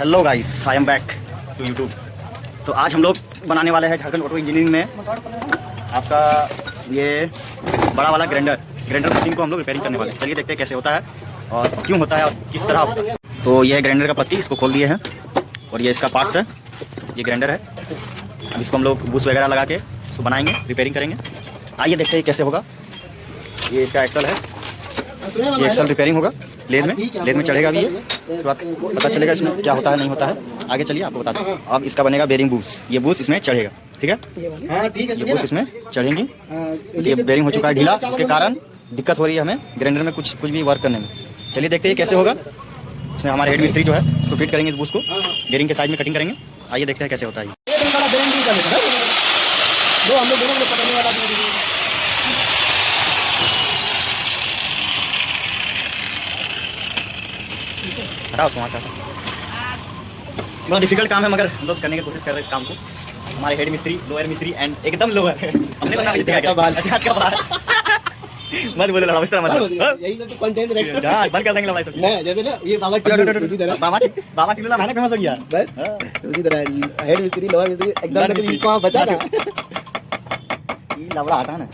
Hello guys, I am back to YouTube. तो आज हम लोग बनाने वाले हैं झारखंड ऑटो इंजीनियरिंग में आपका ये बड़ा वाला ग्राइंडर मशीन को हम लोग रिपेयरिंग करने वाले हैं। चलिए देखते हैं कैसे होता है और क्यों होता है और किस तरह होता है। तो ये है ग्राइंडर का पत्ती, इसको खोल दिए हैं और ये इसका पार्ट्स है, ये ग्राइंडर है। अब इसको हम लोग बूस्ट वगैरह लगा के इसको बनाएंगे, रिपेयरिंग करेंगे। आइए देखते हैं कैसे होगा। ये इसका एक्सल है, ये एक्सल रिपेयरिंग होगा लेद में चढ़ेगा भी। ये उसके बाद पता चलेगा इसमें क्या होता है नहीं होता है। आगे चलिए आपको बताते हैं। अब इसका बनेगा बेरिंग बूस्ट, ये बूस्ट इसमें चढ़ेगा, ठीक है। ये बूस्ट इसमें चढ़ेंगे। ये बेरिंग हो चुका है ढीला, जिसके कारण दिक्कत हो रही है हमें ग्राइंडर में कुछ भी वर्क करने में। चलिए देखते हैं कैसे होगा। इसमें हमारे हेड मिस्त्री जो है उसको फिट करेंगे, इस बूस्ट को बेरिंग के साइज में कटिंग करेंगे। आइए देखते हैं कैसे होता है। हटाओ उसको वहाँ से। बड़ा डिफिकल्ट काम है मगर हम लोग करने की कोशिश कर रहे हैं इस काम को। हमारे हेड मिस्त्री, लोअर मिस्त्री एंड एकदम लोअर हमने को ना मत बोले लड़ाओ इस तरह मत। यही तो कंटेंट रहेगा, बंद कर देंगे लड़ाई सब। नहीं जैसे ना ये बाबा टिल्लू मैंने फेमस हो गया बस उसी तरह हेड मिस्त्री लोअर मिस्त्री एकदम नहीं को बचा ना ये लवड़ा हटा ना।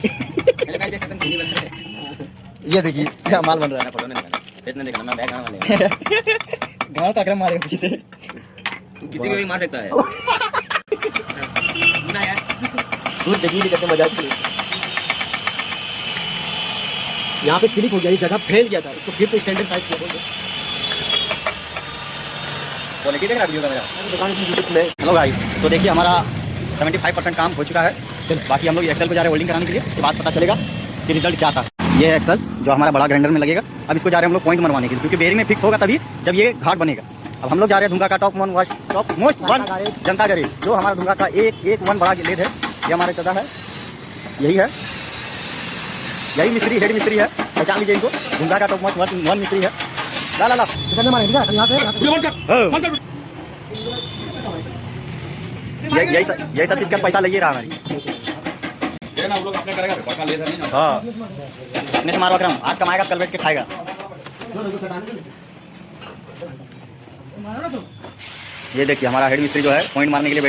ये देखिए क्या माल बन रहा है, फोटो नहीं दिखाना, फेस नहीं दिखाना, मैं बैग कहां वाले गांव तक मारे किसी से, तू किसी को भी मार सकता है ना यार। तू देखिए नहीं करते मजाक के। यहाँ पे स्लिप हो गया, ये जगह फैल गया था, इसको फिर से स्टैंडर्ड साइज किया बोलते। क्वालिटी देख रहा वीडियो का मेरा दुकान की यूट्यूब में। हेलो गाइस, तो देखिए हमारा 75% काम हो चुका है। बाकी हम लोग एक्सेल को जा रहे हैं वेल्डिंग कराने के लिए। उसके बाद पता चलेगा कि रिजल्ट क्या था। ये है एक्सल जो हमारा बड़ा ग्राइंडर में लगेगा। अब इसको जा रहे हैं हम लोग पॉइंट बनवाने के लिए, क्योंकि बेरिंग में फिक्स होगा तभी जब ये घाट बनेगा। अब हम लोग जा रहे हैं धुंगा का टॉप मोस्ट वन जनता गैरेज, जो हमारा धुंगा का एक बड़ा लेद है। ये हमारे दादा है, यही है, यही मिस्त्री हेड मिस्त्री है, पहचान लीजिए इनको। धुंगा का टॉप मोस्ट वन मिस्त्री है। ला ला ला यही सब चीज का पैसा लगे रहा हमारी। हाँ अपने से मारो अकरम, आज कमाएगा कल बैठ के खाएगा। ये देखिए हमारा हेड मिस्त्री जो है पॉइंट मारने के लिए